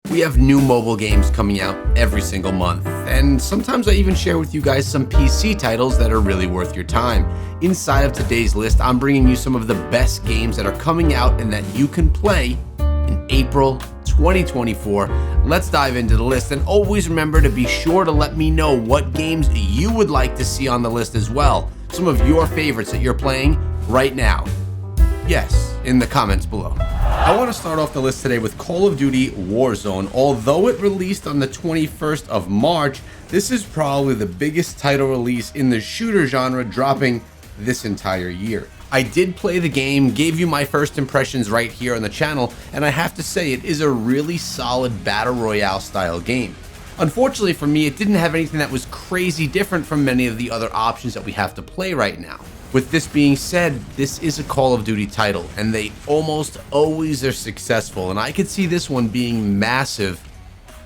We have new mobile games coming out every single month, and sometimes I even share with you guys some PC titles that are really worth your time. Inside of today's list, I'm bringing you some of the best games that are coming out and that you can play in April 2024. Let's dive into the list, and always remember to be sure to let me know what games you would like to see on the list as well. Some of your favorites that you're playing right now. Yes, in the comments below. I want to start off the list today with Call of Duty Warzone. Although it released on the 21st of March, this is probably the biggest title release in the shooter genre, dropping this entire year. I did play the game, gave you my first impressions right here on the channel, and I have to say it is a really solid battle royale style game. Unfortunately for me, it didn't have anything that was crazy different from many of the other options that we have to play right now. With this being said, this is a Call of Duty title, and they almost always are successful, and I could see this one being massive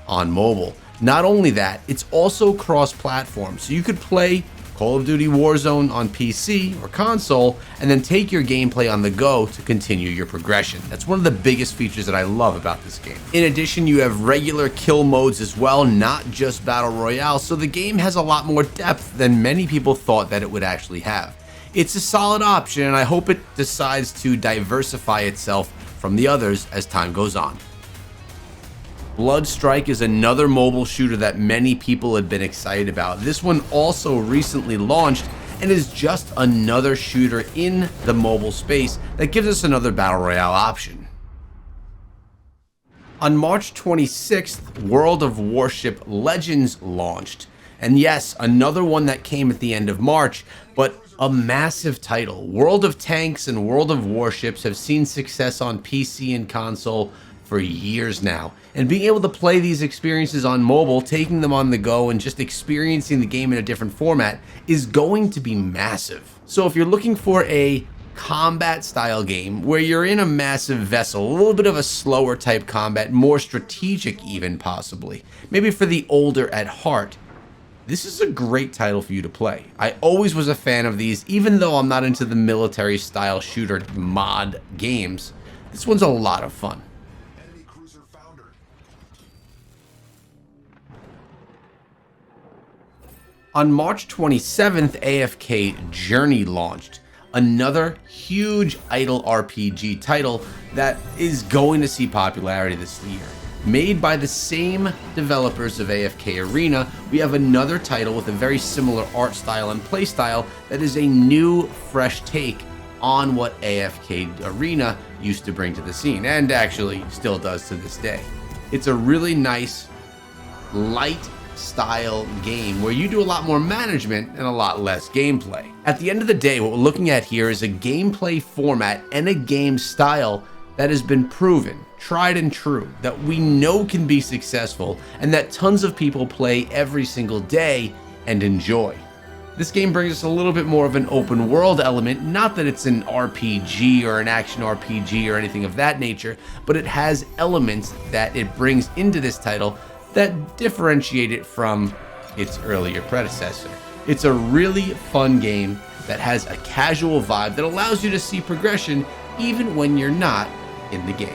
on mobile. Not only that, it's also cross-platform, so you could play Call of Duty Warzone on PC or console, and then take your gameplay on the go to continue your progression. That's one of the biggest features that I love about this game. In addition, you have regular kill modes as well, not just Battle Royale, so the game has a lot more depth than many people thought that it would actually have. It's a solid option, and I hope it decides to diversify itself from the others as time goes on. Bloodstrike is another mobile shooter that many people had been excited about. This one also recently launched and is just another shooter in the mobile space that gives us another battle royale option. On March 26th, World of Warship Legends launched. And yes, another one that came at the end of March, but a massive title. World of Tanks and World of Warships have seen success on PC and console for years now, and being able to play these experiences on mobile, taking them on the go, and just experiencing the game in a different format is going to be massive. So if you're looking for a combat style game where you're in a massive vessel, a little bit of a slower type combat, more strategic even possibly, maybe for the older at heart, this is a great title for you to play. I always was a fan of these, even though I'm not into the military style shooter mod games. This one's a lot of fun. On March 27th, AFK Journey launched, another huge idle RPG title that is going to see popularity this year. Made by the same developers of AFK Arena, we have another title with a very similar art style and play style that is a new, fresh take on what AFK Arena used to bring to the scene, and actually still does to this day. It's a really nice, light style game where you do a lot more management and a lot less gameplay. At the end of the day, what we're looking at here is a gameplay format and a game style that has been proven, tried and true, that we know can be successful and that tons of people play every single day and enjoy. This game brings us a little bit more of an open world element, not that it's an RPG or an action RPG or anything of that nature, but it has elements that it brings into this title that differentiate it from its earlier predecessor. It's a really fun game that has a casual vibe that allows you to see progression even when you're not in the game.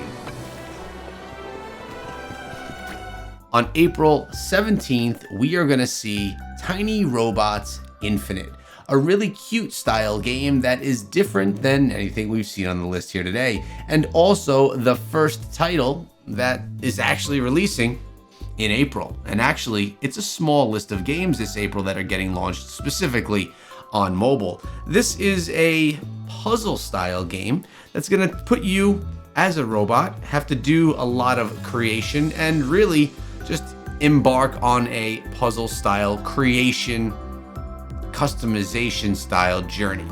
On April 17th, we are going to see Tiny Robots Infinite, a really cute style game that is different than anything we've seen on the list here today, and also the first title that is actually releasing in April. And actually, it's a small list of games this April that are getting launched specifically on mobile. This is a puzzle style game that's going to put you as a robot, have to do a lot of creation and really just embark on a puzzle style creation, customization style journey.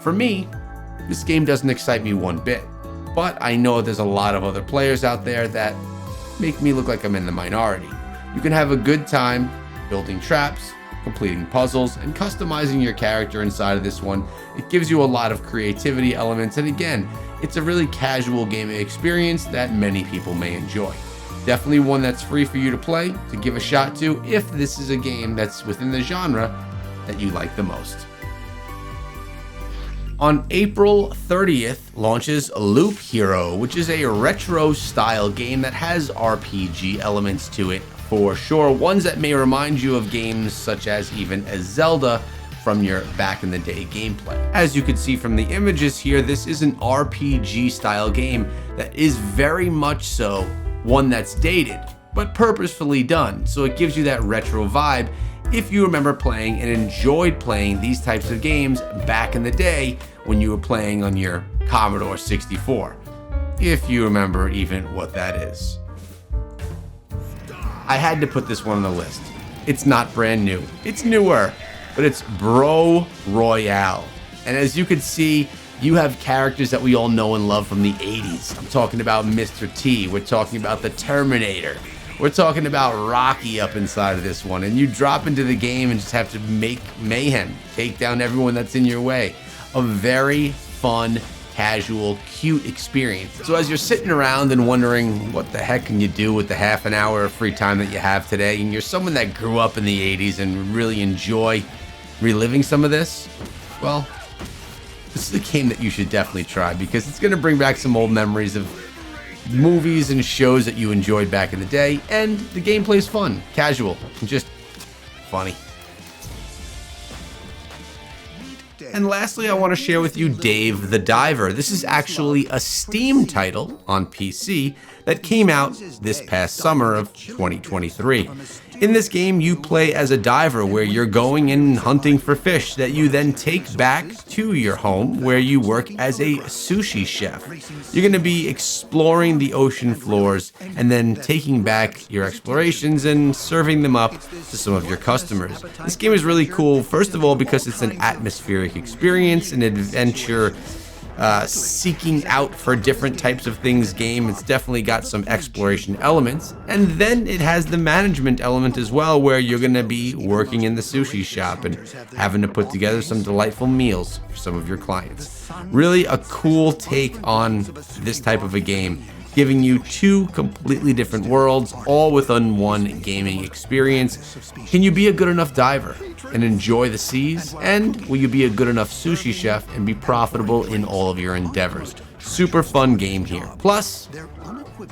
For me, this game doesn't excite me one bit, but I know there's a lot of other players out there that make me look like I'm in the minority. You can have a good time building traps, completing puzzles, and customizing your character inside of this one. It gives you a lot of creativity elements, and again, it's a really casual gaming experience that many people may enjoy. Definitely one that's free for you to play, to give a shot to, if this is a game that's within the genre that you like the most. On April 30th launches Loop Hero, which is a retro style game that has RPG elements to it for sure, ones that may remind you of games such as even a Zelda from your back in the day gameplay. As you can see from the images here, this is an RPG style game that is very much so one that's dated, but purposefully done, so it gives you that retro vibe if you remember playing and enjoyed playing these types of games back in the day when you were playing on your Commodore 64, if you remember even what that is. I had to put this one on the list. It's not brand new, it's newer, but it's Royale. And as you can see, you have characters that we all know and love from the 80s. I'm talking about Mr. T, we're talking about the Terminator, we're talking about Rocky up inside of this one, and you drop into the game and just have to make mayhem, take down everyone that's in your way. A very fun, casual, cute experience. So as you're sitting around and wondering what the heck can you do with the half an hour of free time that you have today, and you're someone that grew up in the 80s and really enjoy reliving some of this, well, this is a game that you should definitely try because it's going to bring back some old memories of movies and shows that you enjoyed back in the day, and the gameplay is fun, casual, and just funny. And lastly, I want to share with you Dave the Diver. This is actually a Steam title on PC that came out this past summer of 2023. In this game, you play as a diver where you're going and hunting for fish that you then take back to your home where you work as a sushi chef. You're going to be exploring the ocean floors and then taking back your explorations and serving them up to some of your customers. This game is really cool, first of all, because it's an atmospheric experience, an adventure seeking out for different types of things game. It's definitely got some exploration elements, and then it has the management element as well, where you're going to be working in the sushi shop and having to put together some delightful meals for some of your clients. Really a cool take on this type of a game, giving you two completely different worlds, all within one gaming experience. Can you be a good enough diver and enjoy the seas? And will you be a good enough sushi chef and be profitable in all of your endeavors? Super fun game here. Plus,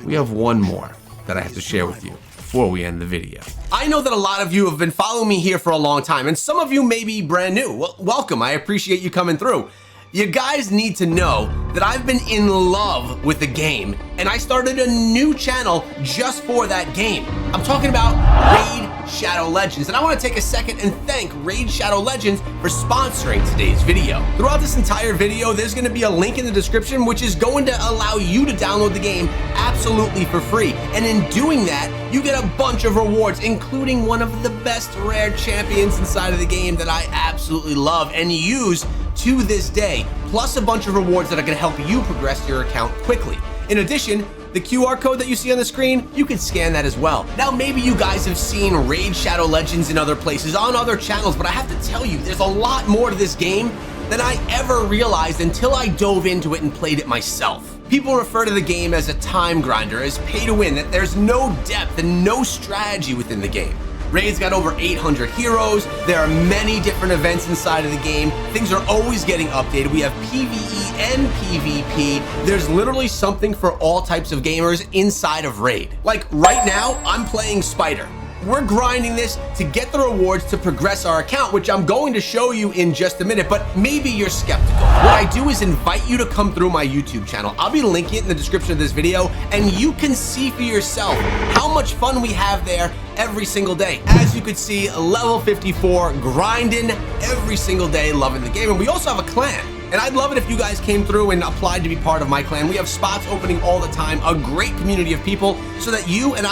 we have one more that I have to share with you before we end the video. I know that a lot of you have been following me here for a long time, and some of you may be brand new. Well, welcome, I appreciate you coming through. You guys need to know that I've been in love with the game, and I started a new channel just for that game. I'm talking about Raid Shadow Legends, and I want to take a second and thank Raid Shadow Legends for sponsoring today's video. Throughout this entire video, there's going to be a link in the description which is going to allow you to download the game absolutely for free, and in doing that, you get a bunch of rewards, including one of the best rare champions inside of the game that I absolutely love and use to this day, plus a bunch of rewards that are going to help you progress your account quickly. In addition, the QR code that you see on the screen, you can scan that as well. Now, maybe you guys have seen Raid Shadow Legends in other places, on other channels, but I have to tell you, there's a lot more to this game than I ever realized until I dove into it and played it myself. People refer to the game as a time grinder, as pay to win, that there's no depth and no strategy within the game. Raid's got over 800 heroes, there are many different events inside of the game, things are always getting updated, we have PvE and PvP, there's literally something for all types of gamers inside of Raid. Like right now, I'm playing Spider. We're grinding this to get the rewards to progress our account, which I'm going to show you in just a minute, but maybe you're skeptical. What I do is invite you to come through my YouTube channel. I'll be linking it in the description of this video, and you can see for yourself how much fun we have there every single day. As you could see, level 54, grinding every single day, loving the game, and we also have a clan. And I'd love it if you guys came through and applied to be part of my clan. We have spots opening all the time, a great community of people, so that you and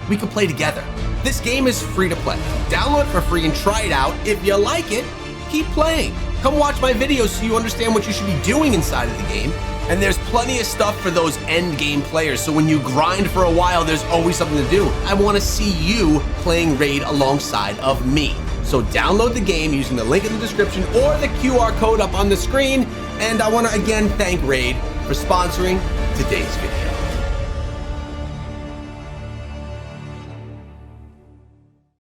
we can play together. This game is free to play. Download it for free and try it out. If you like it, keep playing. Come watch my videos so you understand what you should be doing inside of the game. And there's plenty of stuff for those end game players. So when you grind for a while, there's always something to do. I want to see you playing Raid alongside of me. So download the game using the link in the description or the QR code up on the screen. And I want to again thank Raid for sponsoring today's video.